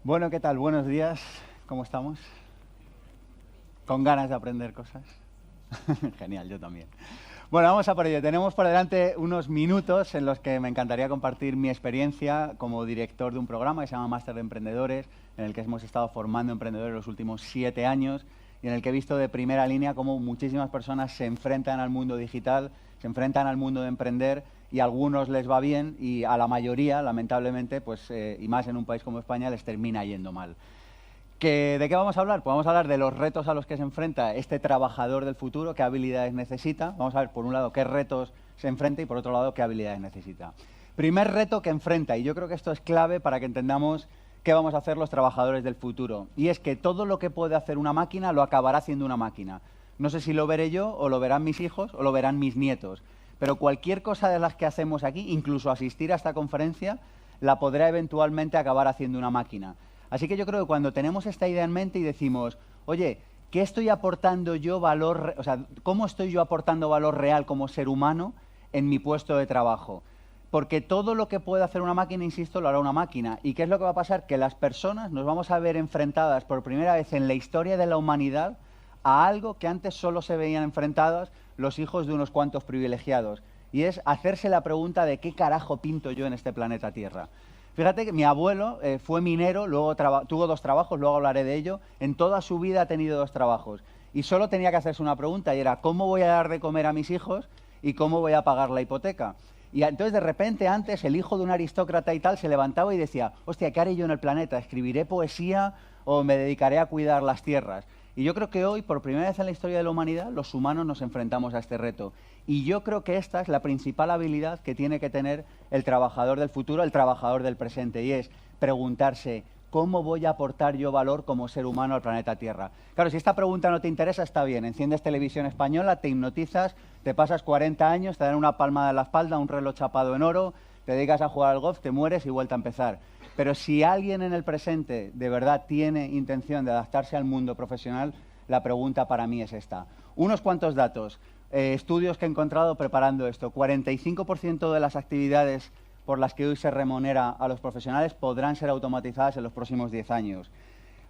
Bueno, ¿qué tal? Buenos días. ¿Cómo estamos? ¿Con ganas de aprender cosas? Genial, yo también. Bueno, vamos a por ello. Tenemos por delante unos minutos en los que me encantaría compartir mi experiencia como director de un programa que se llama Máster de Emprendedores, en el que hemos estado formando emprendedores los últimos 7 años y en el que he visto de primera línea cómo muchísimas personas se enfrentan al mundo digital, se enfrentan al mundo de emprender y a algunos les va bien y a la mayoría, lamentablemente, pues, y más en un país como España, les termina yendo mal. ¿De qué vamos a hablar? Pues vamos a hablar de los retos a los que se enfrenta este trabajador del futuro, qué habilidades necesita. Vamos a ver, por un lado, qué retos se enfrenta y, por otro lado, qué habilidades necesita. Primer reto que enfrenta, y yo creo que esto es clave para que entendamos qué vamos a hacer los trabajadores del futuro, y es que todo lo que puede hacer una máquina lo acabará haciendo una máquina. No sé si lo veré yo, o lo verán mis hijos, o lo verán mis nietos, pero cualquier cosa de las que hacemos aquí, incluso asistir a esta conferencia, la podrá eventualmente acabar haciendo una máquina. Así que yo creo que cuando tenemos esta idea en mente y decimos, oye, ¿qué estoy aportando yo valor, o sea, cómo estoy yo aportando valor real como ser humano en mi puesto de trabajo? Porque todo lo que puede hacer una máquina, insisto, lo hará una máquina. ¿Y qué es lo que va a pasar? Que las personas nos vamos a ver enfrentadas por primera vez en la historia de la humanidad a algo que antes solo se veían enfrentados los hijos de unos cuantos privilegiados. Y es hacerse la pregunta de qué carajo pinto yo en este planeta Tierra. Fíjate que mi abuelo fue minero, luego tuvo 2 trabajos, luego hablaré de ello. En toda su vida ha tenido 2 trabajos. Y solo tenía que hacerse una pregunta y era, ¿cómo voy a dar de comer a mis hijos y cómo voy a pagar la hipoteca? Y entonces de repente antes el hijo de un aristócrata y tal se levantaba y decía, hostia, ¿qué haré yo en el planeta? ¿Escribiré poesía o me dedicaré a cuidar las tierras? Y yo creo que hoy, por primera vez en la historia de la humanidad, los humanos nos enfrentamos a este reto. Y yo creo que esta es la principal habilidad que tiene que tener el trabajador del futuro, el trabajador del presente, y es preguntarse, ¿cómo voy a aportar yo valor como ser humano al planeta Tierra? Claro, si esta pregunta no te interesa, está bien. Enciendes televisión española, te hipnotizas, te pasas 40 años, te dan una palmada en la espalda, un reloj chapado en oro, te dedicas a jugar al golf, te mueres y vuelta a empezar. Pero si alguien en el presente de verdad tiene intención de adaptarse al mundo profesional, la pregunta para mí es esta. Unos cuantos datos, estudios que he encontrado preparando esto. 45% de las actividades por las que hoy se remunera a los profesionales podrán ser automatizadas en los próximos 10 años.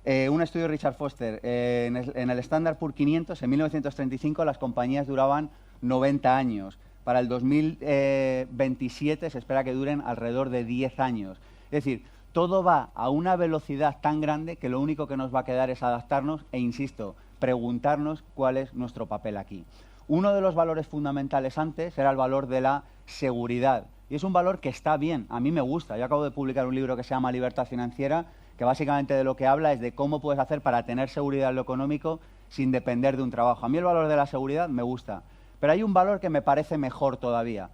Un estudio de Richard Foster, en el Standard Poor's 500, en 1935 las compañías duraban 90 años. Para el 2027 se espera que duren alrededor de 10 años. Es decir, todo va a una velocidad tan grande que lo único que nos va a quedar es adaptarnos e, insisto, preguntarnos cuál es nuestro papel aquí. Uno de los valores fundamentales antes era el valor de la seguridad. Y es un valor que está bien, a mí me gusta. Yo acabo de publicar un libro que se llama Libertad Financiera, que básicamente de lo que habla es de cómo puedes hacer para tener seguridad en lo económico sin depender de un trabajo. A mí el valor de la seguridad me gusta, pero hay un valor que me parece mejor todavía.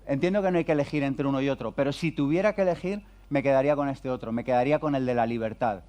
Entiendo que no hay que elegir entre uno y otro, pero si tuviera que elegir, me quedaría con este otro, me quedaría con el de la libertad.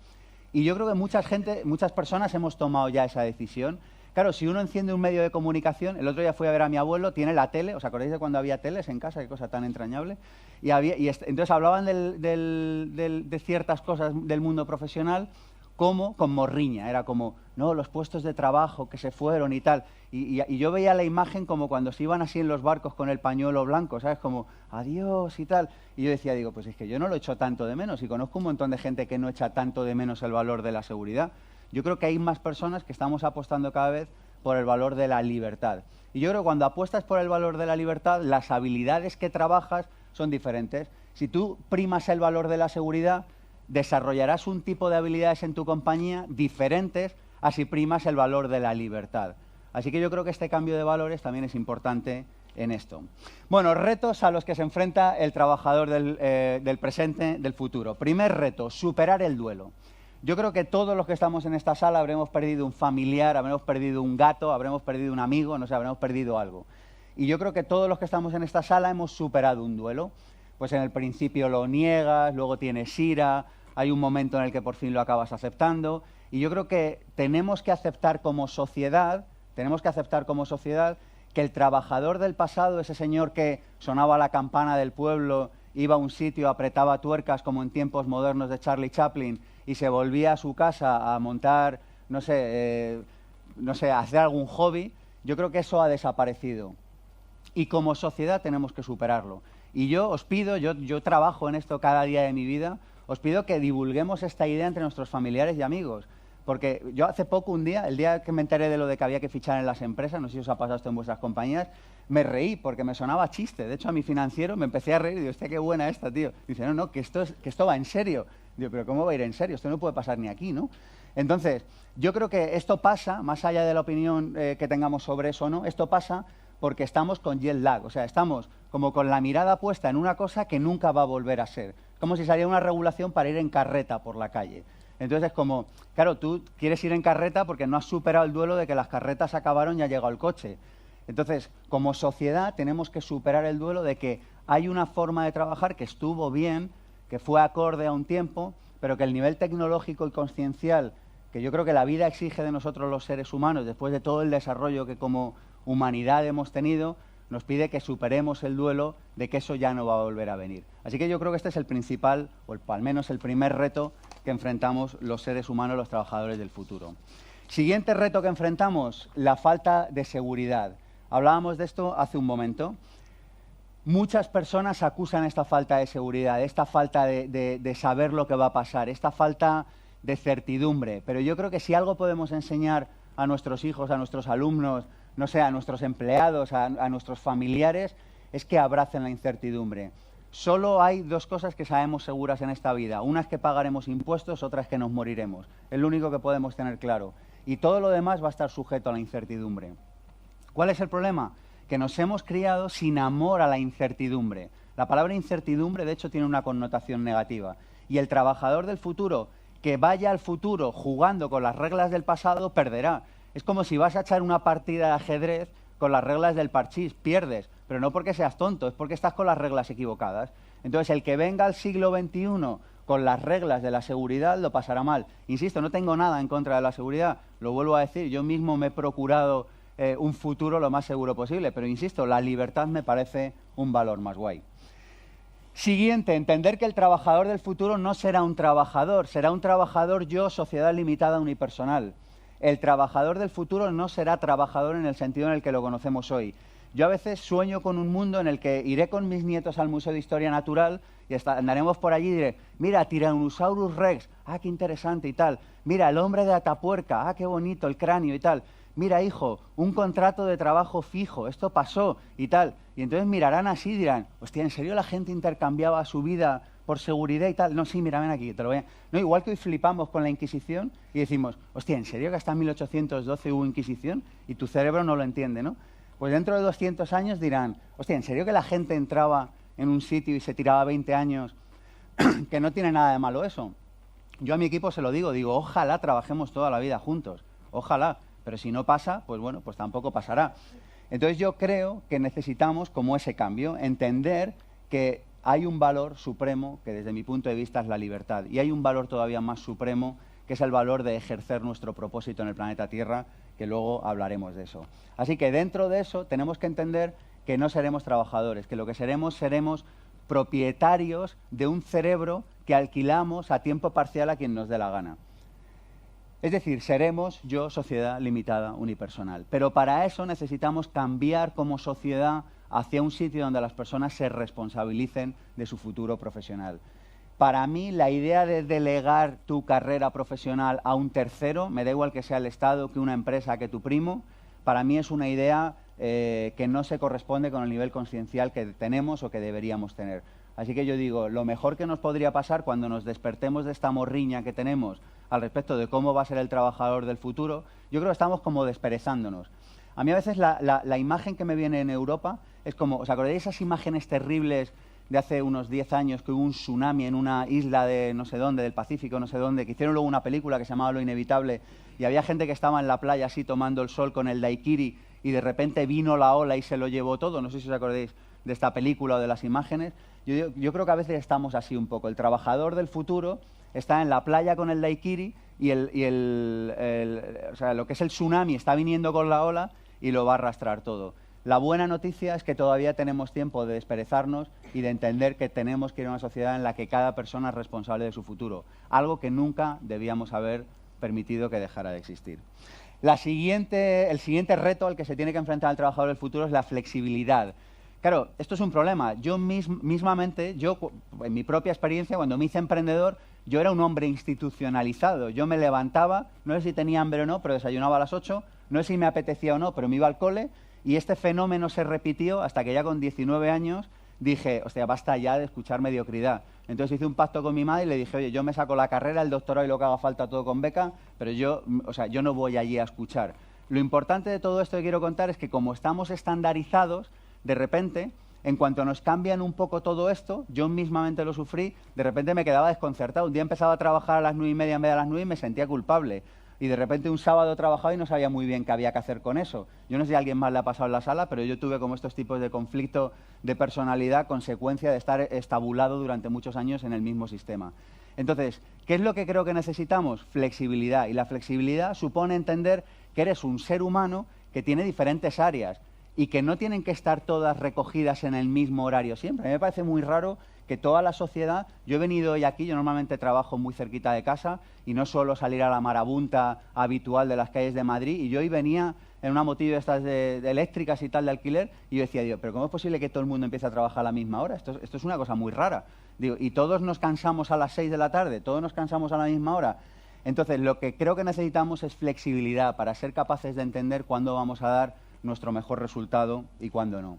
Y yo creo que muchas personas hemos tomado ya esa decisión. Claro, si uno enciende un medio de comunicación, el otro día fui a ver a mi abuelo, tiene la tele, ¿os acordáis de cuando había teles en casa? Qué cosa tan entrañable. Entonces hablaban de ciertas cosas del mundo profesional como con morriña, era como, no, los puestos de trabajo que se fueron y tal. Y yo veía la imagen como cuando se iban así en los barcos con el pañuelo blanco, ¿sabes? Como, adiós y tal. Y yo decía, digo, pues es que yo no lo echo tanto de menos y conozco un montón de gente que no echa tanto de menos el valor de la seguridad. Yo creo que hay más personas que estamos apostando cada vez por el valor de la libertad. Y yo creo que cuando apuestas por el valor de la libertad, las habilidades que trabajas son diferentes. Si tú primas el valor de la seguridad, desarrollarás un tipo de habilidades en tu compañía diferentes a si primas el valor de la libertad. Así que yo creo que este cambio de valores también es importante en esto. Bueno, retos a los que se enfrenta el trabajador del presente, del futuro. Primer reto, superar el duelo. Yo creo que todos los que estamos en esta sala habremos perdido un familiar, habremos perdido un gato, habremos perdido un amigo, no sé, habremos perdido algo. Y yo creo que todos los que estamos en esta sala hemos superado un duelo. Pues en el principio lo niegas, luego tienes ira, hay un momento en el que por fin lo acabas aceptando. Y yo creo que tenemos que aceptar como sociedad que el trabajador del pasado, ese señor que sonaba la campana del pueblo, iba a un sitio, apretaba tuercas como en tiempos modernos de Charlie Chaplin y se volvía a su casa a montar, no sé, a hacer algún hobby, yo creo que eso ha desaparecido. Y como sociedad tenemos que superarlo. Y yo os pido, yo trabajo en esto cada día de mi vida, os pido que divulguemos esta idea entre nuestros familiares y amigos. Porque yo hace poco, el día que me enteré de lo de que había que fichar en las empresas, no sé si os ha pasado esto en vuestras compañías, me reí porque me sonaba chiste. De hecho, a mi financiero me empecé a reír y digo, hostia, qué buena esta, tío. Dice, no, que esto va en serio. Digo, pero ¿cómo va a ir en serio? Esto no puede pasar ni aquí, ¿no? Entonces, yo creo que esto pasa, más allá de la opinión que tengamos sobre eso o no, esto pasa porque estamos con jet lag, o sea, estamos como con la mirada puesta en una cosa que nunca va a volver a ser. Es como si saliera una regulación para ir en carreta por la calle. Entonces es como, claro, tú quieres ir en carreta porque no has superado el duelo de que las carretas acabaron y ha llegado el coche. Entonces, como sociedad tenemos que superar el duelo de que hay una forma de trabajar que estuvo bien, que fue acorde a un tiempo, pero que el nivel tecnológico y consciencial que yo creo que la vida exige de nosotros los seres humanos, después de todo el desarrollo que como humanidad hemos tenido, nos pide que superemos el duelo de que eso ya no va a volver a venir. Así que yo creo que este es el principal, o al menos el primer reto que enfrentamos los seres humanos, los trabajadores del futuro. Siguiente reto que enfrentamos, la falta de seguridad. Hablábamos de esto hace un momento. Muchas personas acusan esta falta de seguridad, esta falta de saber lo que va a pasar, esta falta de certidumbre. Pero yo creo que si algo podemos enseñar a nuestros hijos, a nuestros alumnos, no sé, a nuestros empleados, a nuestros familiares, es que abracen la incertidumbre. Solo hay dos cosas que sabemos seguras en esta vida. Una es que pagaremos impuestos, otra es que nos moriremos. Es lo único que podemos tener claro. Y todo lo demás va a estar sujeto a la incertidumbre. ¿Cuál es el problema? Que nos hemos criado sin amor a la incertidumbre. La palabra incertidumbre, de hecho, tiene una connotación negativa. Y el trabajador del futuro, que vaya al futuro jugando con las reglas del pasado, perderá. Es como si vas a echar una partida de ajedrez con las reglas del parchís, pierdes, pero no porque seas tonto, es porque estás con las reglas equivocadas. Entonces, el que venga al siglo XXI con las reglas de la seguridad lo pasará mal. Insisto, no tengo nada en contra de la seguridad, lo vuelvo a decir, yo mismo me he procurado un futuro lo más seguro posible, pero insisto, la libertad me parece un valor más guay. Siguiente, entender que el trabajador del futuro no será un trabajador yo, sociedad limitada unipersonal. El trabajador del futuro no será trabajador en el sentido en el que lo conocemos hoy. Yo a veces sueño con un mundo en el que iré con mis nietos al Museo de Historia Natural y andaremos por allí y diré, mira, Tyrannosaurus Rex, qué interesante y tal. Mira, el hombre de Atapuerca, qué bonito el cráneo y tal. Mira, hijo, un contrato de trabajo fijo, esto pasó y tal. Y entonces mirarán así y dirán, hostia, ¿en serio la gente intercambiaba su vida por seguridad y tal? No, sí, mira, ven aquí, te lo voy a... No, igual que hoy flipamos con la Inquisición y decimos, hostia, ¿en serio que hasta 1812 hubo Inquisición? Y tu cerebro no lo entiende, ¿no? Pues dentro de 200 años dirán, hostia, ¿en serio que la gente entraba en un sitio y se tiraba 20 años? Que no tiene nada de malo eso. Yo a mi equipo se lo digo, ojalá trabajemos toda la vida juntos, ojalá, pero si no pasa, pues bueno, pues tampoco pasará. Entonces yo creo que necesitamos, como ese cambio, entender que hay un valor supremo, que desde mi punto de vista es la libertad, y hay un valor todavía más supremo, que es el valor de ejercer nuestro propósito en el planeta Tierra, que luego hablaremos de eso. Así que dentro de eso tenemos que entender que no seremos trabajadores, que lo que seremos propietarios de un cerebro que alquilamos a tiempo parcial a quien nos dé la gana. Es decir, seremos yo, sociedad limitada unipersonal. Pero para eso necesitamos cambiar como sociedad hacia un sitio donde las personas se responsabilicen de su futuro profesional. Para mí, la idea de delegar tu carrera profesional a un tercero, me da igual que sea el Estado, que una empresa, que tu primo, para mí es una idea que no se corresponde con el nivel consciencial que tenemos o que deberíamos tener. Así que yo digo, lo mejor que nos podría pasar cuando nos despertemos de esta morriña que tenemos al respecto de cómo va a ser el trabajador del futuro, yo creo que estamos como desperezándonos. A mí a veces la imagen que me viene en Europa es como, ¿os acordáis de esas imágenes terribles de hace unos 10 años que hubo un tsunami en una isla de no sé dónde, del Pacífico, no sé dónde, que hicieron luego una película que se llamaba Lo Inevitable y había gente que estaba en la playa así tomando el sol con el daiquiri y de repente vino la ola y se lo llevó todo? No sé si os acordáis de esta película o de las imágenes. Yo creo que a veces estamos así un poco. El trabajador del futuro está en la playa con el daiquiri y o sea, lo que es el tsunami está viniendo con la ola y lo va a arrastrar todo. La buena noticia es que todavía tenemos tiempo de desperezarnos y de entender que tenemos que ir a una sociedad en la que cada persona es responsable de su futuro, algo que nunca debíamos haber permitido que dejara de existir. El siguiente reto al que se tiene que enfrentar el trabajador del futuro es la flexibilidad. Claro, esto es un problema. Yo mismamente, en mi propia experiencia, cuando me hice emprendedor, yo era un hombre institucionalizado. Yo me levantaba, no sé si tenía hambre o no, pero desayunaba a las 8, no sé si me apetecía o no, pero me iba al cole, y este fenómeno se repitió hasta que ya con 19 años dije, hostia, basta ya de escuchar mediocridad. Entonces hice un pacto con mi madre y le dije, oye, yo me saco la carrera, el doctorado y lo que haga falta todo con beca, pero yo no voy allí a escuchar. Lo importante de todo esto que quiero contar es que como estamos estandarizados, de repente, en cuanto nos cambian un poco todo esto, yo mismamente lo sufrí, de repente me quedaba desconcertado. Un día empezaba a trabajar a las 9:30 en vez de a las 9 y me sentía culpable. Y de repente un sábado trabajaba y no sabía muy bien qué había que hacer con eso. Yo no sé si a alguien más le ha pasado en la sala, pero yo tuve como estos tipos de conflicto de personalidad, consecuencia de estar estabulado durante muchos años en el mismo sistema. Entonces, ¿qué es lo que creo que necesitamos? Flexibilidad. Y la flexibilidad supone entender que eres un ser humano que tiene diferentes áreas y que no tienen que estar todas recogidas en el mismo horario siempre. A mí me parece muy raro que toda la sociedad, yo he venido hoy aquí, yo normalmente trabajo muy cerquita de casa y no suelo salir a la marabunta habitual de las calles de Madrid, y yo hoy venía en una motillo de estas de eléctricas y tal de alquiler, y yo decía, Dios, pero ¿cómo es posible que todo el mundo empiece a trabajar a la misma hora? Esto es una cosa muy rara. Digo, y todos nos cansamos a las 6 de la tarde, todos nos cansamos a la misma hora. Entonces, lo que creo que necesitamos es flexibilidad para ser capaces de entender cuándo vamos a dar nuestro mejor resultado y cuándo no.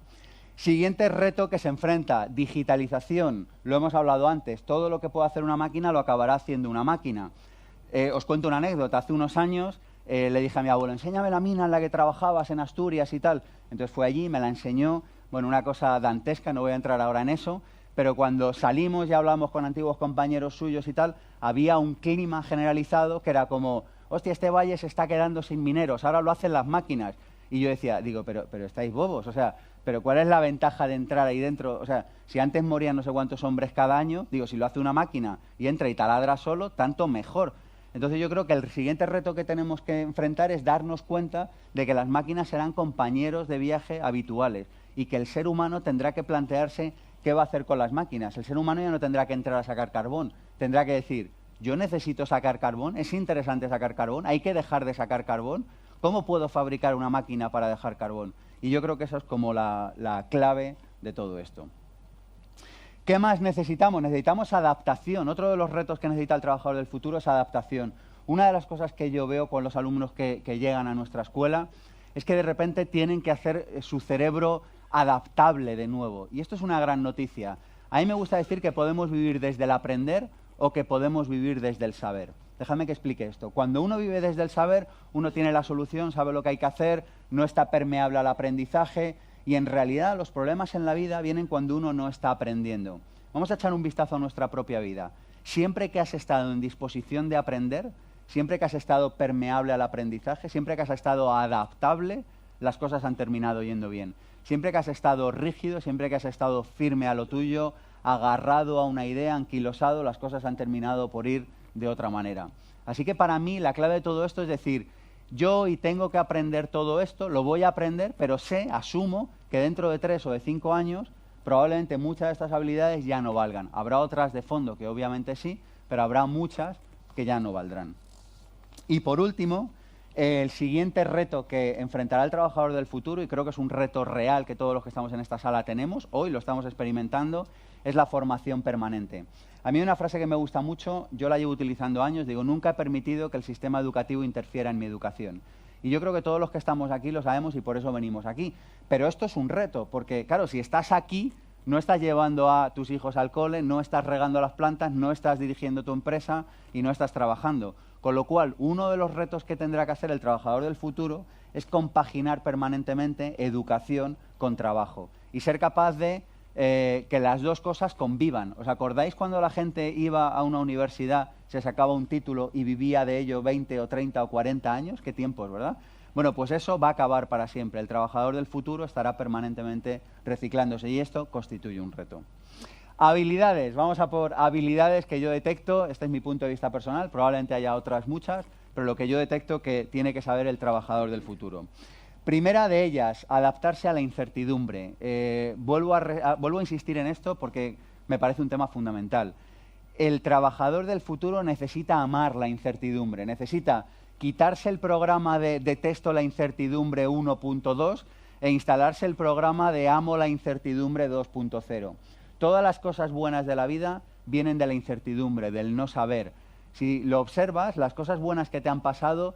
Siguiente reto que se enfrenta, digitalización. Lo hemos hablado antes, todo lo que puede hacer una máquina lo acabará haciendo una máquina. Os cuento una anécdota. Hace unos años le dije a mi abuelo, enséñame la mina en la que trabajabas en Asturias y tal. Entonces fue allí, me la enseñó, bueno, una cosa dantesca, no voy a entrar ahora en eso, pero cuando salimos y hablamos con antiguos compañeros suyos y tal, había un clima generalizado que era como, hostia, este valle se está quedando sin mineros, ahora lo hacen las máquinas. Y yo decía, digo, pero estáis bobos, o sea, pero ¿cuál es la ventaja de entrar ahí dentro? O sea, si antes morían no sé cuántos hombres cada año, digo, si lo hace una máquina y entra y taladra solo, tanto mejor. Entonces yo creo que el siguiente reto que tenemos que enfrentar es darnos cuenta de que las máquinas serán compañeros de viaje habituales y que el ser humano tendrá que plantearse qué va a hacer con las máquinas. El ser humano ya no tendrá que entrar a sacar carbón, tendrá que decir, yo necesito sacar carbón, es interesante sacar carbón, hay que dejar de sacar carbón. ¿Cómo puedo fabricar una máquina para dejar carbón? Y yo creo que eso es como la clave de todo esto. ¿Qué más necesitamos? Necesitamos adaptación. Otro de los retos que necesita el trabajador del futuro es adaptación. Una de las cosas que yo veo con los alumnos que llegan a nuestra escuela es que de repente tienen que hacer su cerebro adaptable de nuevo. Y esto es una gran noticia. A mí me gusta decir que podemos vivir desde el aprender o que podemos vivir desde el saber. Déjame que explique esto. Cuando uno vive desde el saber, uno tiene la solución, sabe lo que hay que hacer, no está permeable al aprendizaje, y en realidad los problemas en la vida vienen cuando uno no está aprendiendo. Vamos a echar un vistazo a nuestra propia vida. Siempre que has estado en disposición de aprender, siempre que has estado permeable al aprendizaje, siempre que has estado adaptable, las cosas han terminado yendo bien. Siempre que has estado rígido, siempre que has estado firme a lo tuyo, agarrado a una idea, anquilosado, las cosas han terminado por ir de otra manera. Así que para mí la clave de todo esto es decir, yo hoy tengo que aprender todo esto, lo voy a aprender, pero asumo que dentro de 3 o de 5 años probablemente muchas de estas habilidades ya no valgan. Habrá otras de fondo que obviamente sí, pero habrá muchas que ya no valdrán. Y por último, el siguiente reto que enfrentará el trabajador del futuro, y creo que es un reto real que todos los que estamos en esta sala tenemos, hoy lo estamos experimentando, es la formación permanente. A mí hay una frase que me gusta mucho, yo la llevo utilizando años, digo, nunca he permitido que el sistema educativo interfiera en mi educación. Y yo creo que todos los que estamos aquí lo sabemos y por eso venimos aquí. Pero esto es un reto, porque claro, si estás aquí, no estás llevando a tus hijos al cole, no estás regando las plantas, no estás dirigiendo tu empresa y no estás trabajando. Con lo cual, uno de los retos que tendrá que hacer el trabajador del futuro es compaginar permanentemente educación con trabajo y ser capaz de que las dos cosas convivan. ¿Os acordáis cuando la gente iba a una universidad, se sacaba un título y vivía de ello 20 o 30 o 40 años? ¿Qué tiempos, verdad? Bueno, pues eso va a acabar para siempre. El trabajador del futuro estará permanentemente reciclándose y esto constituye un reto. Habilidades. Vamos a por habilidades que yo detecto. Este es mi punto de vista personal. Probablemente haya otras muchas, pero lo que yo detecto que tiene que saber el trabajador del futuro. Primera de ellas, adaptarse a la incertidumbre. Vuelvo a insistir en esto porque me parece un tema fundamental. El trabajador del futuro necesita amar la incertidumbre, necesita quitarse el programa de detesto la incertidumbre 1.2, e instalarse el programa de Amo la incertidumbre 2.0. Todas las cosas buenas de la vida vienen de la incertidumbre, del no saber. Si lo observas, las cosas buenas que te han pasado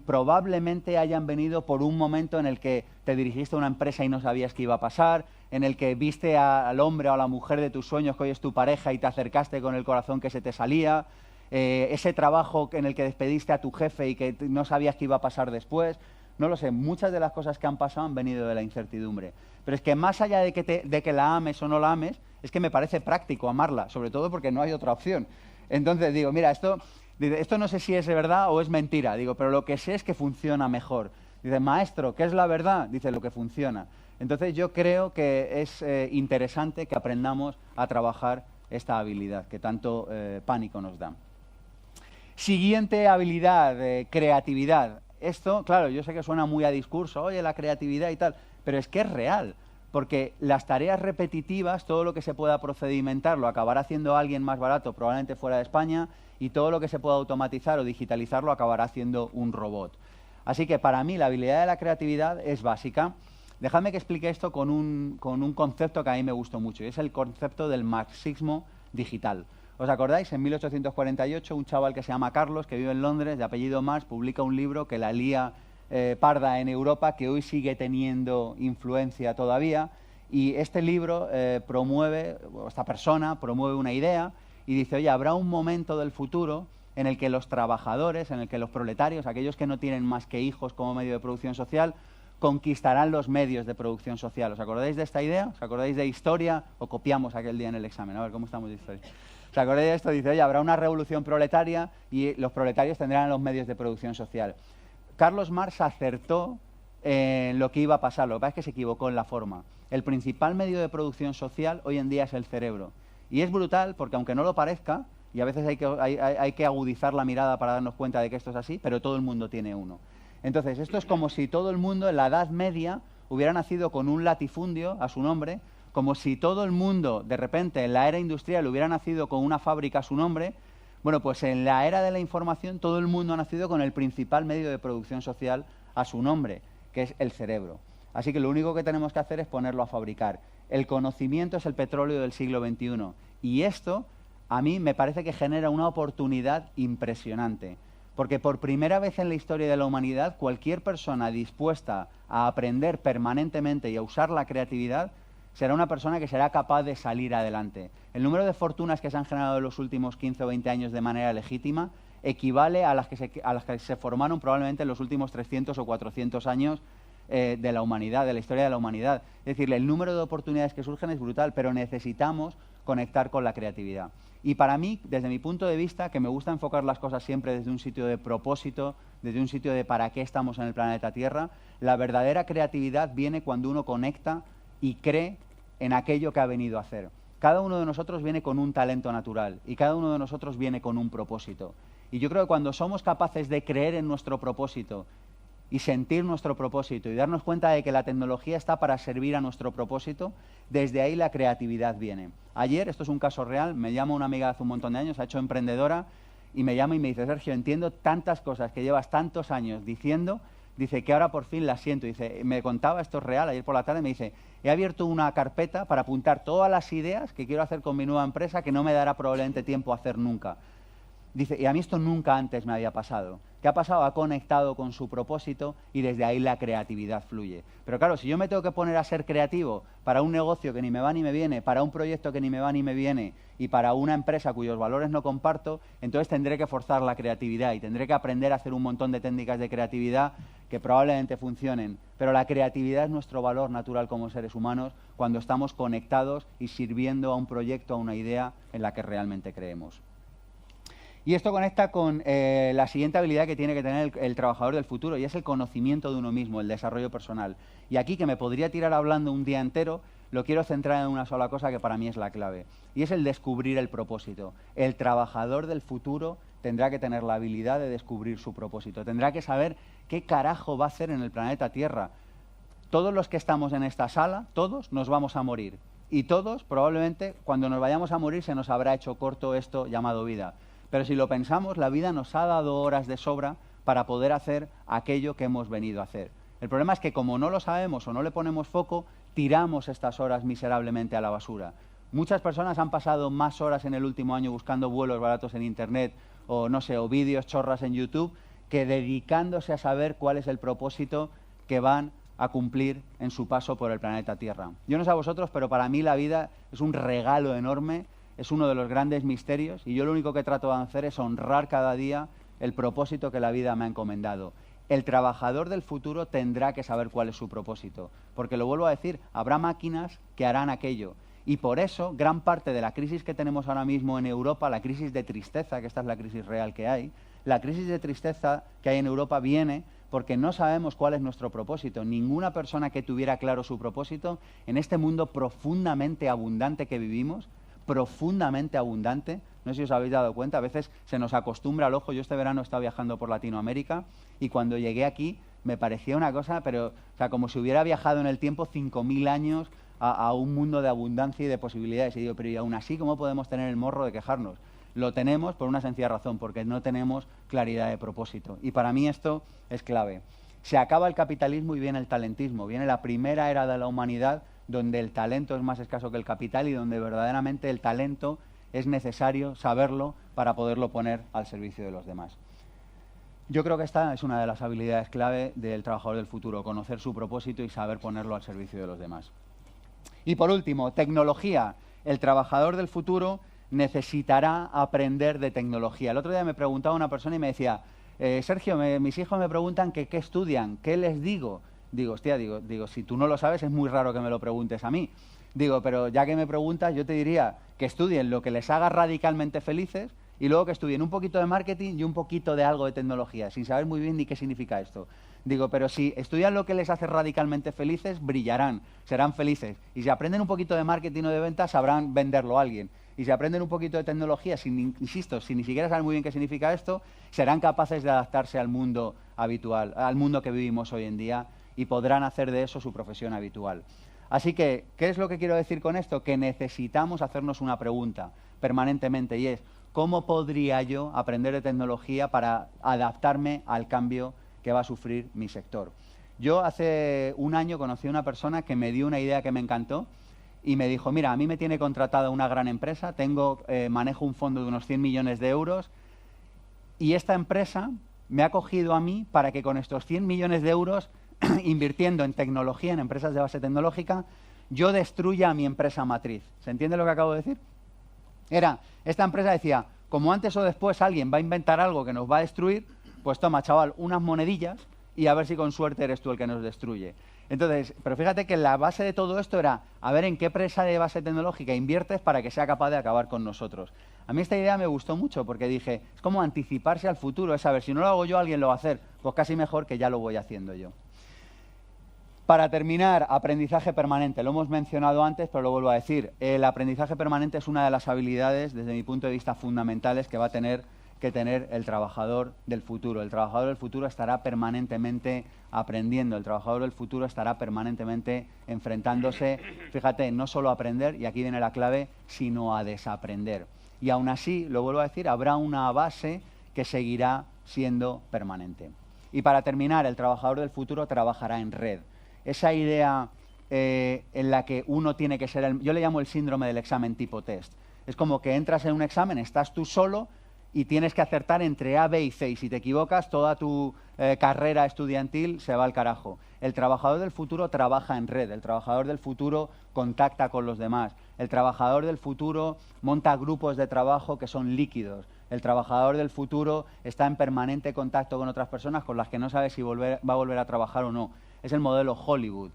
probablemente hayan venido por un momento en el que te dirigiste a una empresa y no sabías qué iba a pasar, en el que viste al hombre o a la mujer de tus sueños que hoy es tu pareja y te acercaste con el corazón que se te salía, ese trabajo en el que despediste a tu jefe y que no sabías qué iba a pasar después. No lo sé, muchas de las cosas que han pasado han venido de la incertidumbre. Pero es que más allá de que la ames o no la ames, es que me parece práctico amarla, sobre todo porque no hay otra opción. Entonces digo, mira, esto no sé si es verdad o es mentira, digo, pero lo que sé es que funciona mejor. Dice, maestro, ¿qué es la verdad? Dice, lo que funciona. Entonces yo creo que es interesante que aprendamos a trabajar esta habilidad que tanto pánico nos da. Siguiente habilidad, creatividad. Esto, claro, yo sé que suena muy a discurso, oye, la creatividad y tal, pero es que es real, porque las tareas repetitivas, todo lo que se pueda procedimentar, lo acabará haciendo alguien más barato, probablemente fuera de España, y todo lo que se pueda automatizar o digitalizar lo acabará haciendo un robot. Así que para mí la habilidad de la creatividad es básica. Dejadme que explique esto con un concepto que a mí me gustó mucho, y es el concepto del marxismo digital. ¿Os acordáis? En 1848 un chaval que se llama Carlos, que vive en Londres, de apellido Marx, publica un libro que la lía parda en Europa, que hoy sigue teniendo influencia todavía, y este libro esta persona promueve una idea y dice, oye, habrá un momento del futuro en el que los trabajadores, en el que los proletarios, aquellos que no tienen más que hijos como medio de producción social, conquistarán los medios de producción social. ¿Os acordáis de esta idea? ¿Os acordáis de historia? ¿O copiamos aquel día en el examen? A ver, ¿cómo estamos de historia? ¿Os acordáis de esto? Dice, oye, habrá una revolución proletaria y los proletarios tendrán los medios de producción social. Carlos Marx acertó en lo que iba a pasar, lo que pasa es que se equivocó en la forma. El principal medio de producción social hoy en día es el cerebro. Y es brutal porque aunque no lo parezca, y a veces hay que agudizar la mirada para darnos cuenta de que esto es así, pero todo el mundo tiene uno. Entonces, esto es como si todo el mundo en la Edad Media hubiera nacido con un latifundio a su nombre, como si todo el mundo, de repente, en la era industrial hubiera nacido con una fábrica a su nombre. Bueno, pues en la era de la información todo el mundo ha nacido con el principal medio de producción social a su nombre, que es el cerebro. Así que lo único que tenemos que hacer es ponerlo a fabricar. El conocimiento es el petróleo del siglo XXI. Y esto, a mí, me parece que genera una oportunidad impresionante. Porque por primera vez en la historia de la humanidad, cualquier persona dispuesta a aprender permanentemente y a usar la creatividad será una persona que será capaz de salir adelante. El número de fortunas que se han generado en los últimos 15 o 20 años de manera legítima equivale a las que se formaron probablemente en los últimos 300 o 400 años de la humanidad, de la historia de la humanidad. Es decir, el número de oportunidades que surgen es brutal, pero necesitamos conectar con la creatividad. Y para mí, desde mi punto de vista, que me gusta enfocar las cosas siempre desde un sitio de propósito, desde un sitio de para qué estamos en el planeta Tierra, la verdadera creatividad viene cuando uno conecta y cree en aquello que ha venido a hacer. Cada uno de nosotros viene con un talento natural y cada uno de nosotros viene con un propósito. Y yo creo que cuando somos capaces de creer en nuestro propósito y sentir nuestro propósito y darnos cuenta de que la tecnología está para servir a nuestro propósito, desde ahí la creatividad viene. Ayer, esto es un caso real, me llama una amiga hace un montón de años, ha hecho emprendedora, y me llama y me dice, Sergio, entiendo tantas cosas que llevas tantos años diciendo, dice que ahora por fin las siento. Dice, me contaba, esto es real, ayer por la tarde me dice, he abierto una carpeta para apuntar todas las ideas que quiero hacer con mi nueva empresa que no me dará probablemente tiempo a hacer nunca. Dice, y a mí esto nunca antes me había pasado. ¿Qué ha pasado? Ha conectado con su propósito y desde ahí la creatividad fluye. Pero claro, si yo me tengo que poner a ser creativo para un negocio que ni me va ni me viene, para un proyecto que ni me va ni me viene y para una empresa cuyos valores no comparto, entonces tendré que forzar la creatividad y tendré que aprender a hacer un montón de técnicas de creatividad que probablemente funcionen. Pero la creatividad es nuestro valor natural como seres humanos cuando estamos conectados y sirviendo a un proyecto, a una idea en la que realmente creemos. Y esto conecta con la siguiente habilidad que tiene que tener el trabajador del futuro, y es el conocimiento de uno mismo, el desarrollo personal. Y aquí, que me podría tirar hablando un día entero, lo quiero centrar en una sola cosa que para mí es la clave, y es el descubrir el propósito. El trabajador del futuro tendrá que tener la habilidad de descubrir su propósito, tendrá que saber qué carajo va a hacer en el planeta Tierra. Todos los que estamos en esta sala, todos nos vamos a morir, y todos, probablemente, cuando nos vayamos a morir se nos habrá hecho corto esto llamado vida. Pero si lo pensamos, la vida nos ha dado horas de sobra para poder hacer aquello que hemos venido a hacer. El problema es que como no lo sabemos o no le ponemos foco, tiramos estas horas miserablemente a la basura. Muchas personas han pasado más horas en el último año buscando vuelos baratos en Internet o, no sé, o vídeos chorras en YouTube que dedicándose a saber cuál es el propósito que van a cumplir en su paso por el planeta Tierra. Yo no sé a vosotros, pero para mí la vida es un regalo enorme, es uno de los grandes misterios y yo lo único que trato de hacer es honrar cada día el propósito que la vida me ha encomendado. El trabajador del futuro tendrá que saber cuál es su propósito, porque lo vuelvo a decir, habrá máquinas que harán aquello. Y por eso, gran parte de la crisis que tenemos ahora mismo en Europa, la crisis de tristeza, que esta es la crisis real que hay, la crisis de tristeza que hay en Europa viene porque no sabemos cuál es nuestro propósito. Ninguna persona que tuviera claro su propósito en este mundo profundamente abundante que vivimos, profundamente abundante, no sé si os habéis dado cuenta, a veces se nos acostumbra al ojo. Yo este verano he estado viajando por Latinoamérica y cuando llegué aquí me parecía una cosa, pero o sea, como si hubiera viajado en el tiempo 5000 años a un mundo de abundancia y de posibilidades. Y digo, pero y aún así, ¿cómo podemos tener el morro de quejarnos? Lo tenemos por una sencilla razón, porque no tenemos claridad de propósito. Y para mí esto es clave. Se acaba el capitalismo y viene el talentismo. Viene la primera era de la humanidad donde el talento es más escaso que el capital y donde verdaderamente el talento es necesario saberlo para poderlo poner al servicio de los demás. Yo creo que esta es una de las habilidades clave del trabajador del futuro, conocer su propósito y saber ponerlo al servicio de los demás. Y por último, tecnología. El trabajador del futuro necesitará aprender de tecnología. El otro día me preguntaba una persona y me decía, Sergio, mis hijos me preguntan que qué estudian, ¿qué les digo? Digo, hostia, digo, si tú no lo sabes es muy raro que me lo preguntes a mí. Digo, pero ya que me preguntas, yo te diría que estudien lo que les haga radicalmente felices y luego que estudien un poquito de marketing y un poquito de algo de tecnología, sin saber muy bien ni qué significa esto. Digo, pero si estudian lo que les hace radicalmente felices, brillarán, serán felices. Y si aprenden un poquito de marketing o de ventas, sabrán venderlo a alguien. Y si aprenden un poquito de tecnología, insisto, sin ni siquiera saber muy bien qué significa esto, serán capaces de adaptarse al mundo habitual, al mundo que vivimos hoy en día, y podrán hacer de eso su profesión habitual. Así que, ¿qué es lo que quiero decir con esto? Que necesitamos hacernos una pregunta permanentemente y es, ¿cómo podría yo aprender de tecnología para adaptarme al cambio que va a sufrir mi sector? Yo hace un año conocí a una persona que me dio una idea que me encantó y me dijo, mira, a mí me tiene contratada una gran empresa, manejo un fondo de unos 100 millones de euros y esta empresa me ha cogido a mí para que con estos 100 millones de euros invirtiendo en tecnología, en empresas de base tecnológica, yo destruya a mi empresa matriz. ¿Se entiende lo que acabo de decir? Esta empresa decía, como antes o después alguien va a inventar algo que nos va a destruir, pues toma, chaval, unas monedillas y a ver si con suerte eres tú el que nos destruye. Entonces, pero fíjate que la base de todo esto era a ver en qué empresa de base tecnológica inviertes para que sea capaz de acabar con nosotros. A mí esta idea me gustó mucho porque dije, es como anticiparse al futuro, es saber, si no lo hago yo, alguien lo va a hacer, pues casi mejor que ya lo voy haciendo yo. Para terminar, aprendizaje permanente. Lo hemos mencionado antes, pero lo vuelvo a decir. El aprendizaje permanente es una de las habilidades, desde mi punto de vista, fundamentales que va a tener que tener el trabajador del futuro. El trabajador del futuro estará permanentemente aprendiendo, el trabajador del futuro estará permanentemente enfrentándose, fíjate, no solo a aprender, y aquí viene la clave, sino a desaprender. Y aún así, lo vuelvo a decir, habrá una base que seguirá siendo permanente. Y para terminar, el trabajador del futuro trabajará en red. Esa idea en la que uno tiene que ser, yo le llamo el síndrome del examen tipo test. Es como que entras en un examen, estás tú solo y tienes que acertar entre A, B y C. Y si te equivocas, toda tu carrera estudiantil se va al carajo. El trabajador del futuro trabaja en red, el trabajador del futuro contacta con los demás, el trabajador del futuro monta grupos de trabajo que son líquidos, el trabajador del futuro está en permanente contacto con otras personas con las que no sabe si va a volver a trabajar o no. Es el modelo Hollywood.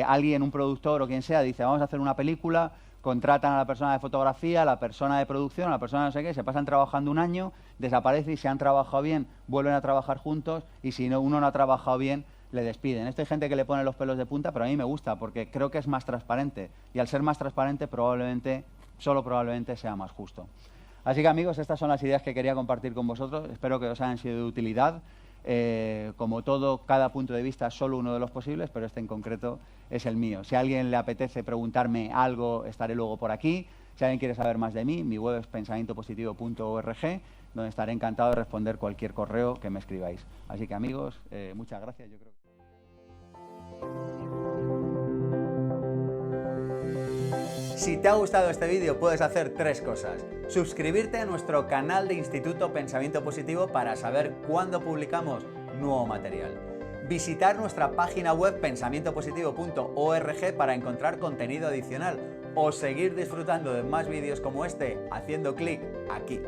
Alguien, un productor o quien sea, dice, vamos a hacer una película, contratan a la persona de fotografía, a la persona de producción, a la persona de no sé qué, se pasan trabajando un año, desaparece y si han trabajado bien, vuelven a trabajar juntos y si no, uno no ha trabajado bien, le despiden. Esto hay gente que le pone los pelos de punta, pero a mí me gusta porque creo que es más transparente y al ser más transparente probablemente, solo probablemente sea más justo. Así que amigos, estas son las ideas que quería compartir con vosotros, espero que os hayan sido de utilidad. Como todo, cada punto de vista es solo uno de los posibles, pero este en concreto es el mío. Si a alguien le apetece preguntarme algo, estaré luego por aquí. Si alguien quiere saber más de mí, mi web es pensamientopositivo.org, donde estaré encantado de responder cualquier correo que me escribáis. Así que amigos, muchas gracias. Yo creo que... Si te ha gustado este vídeo puedes hacer 3 cosas. Suscribirte a nuestro canal de Instituto Pensamiento Positivo para saber cuándo publicamos nuevo material. Visitar nuestra página web pensamientopositivo.org para encontrar contenido adicional o seguir disfrutando de más vídeos como este haciendo clic aquí.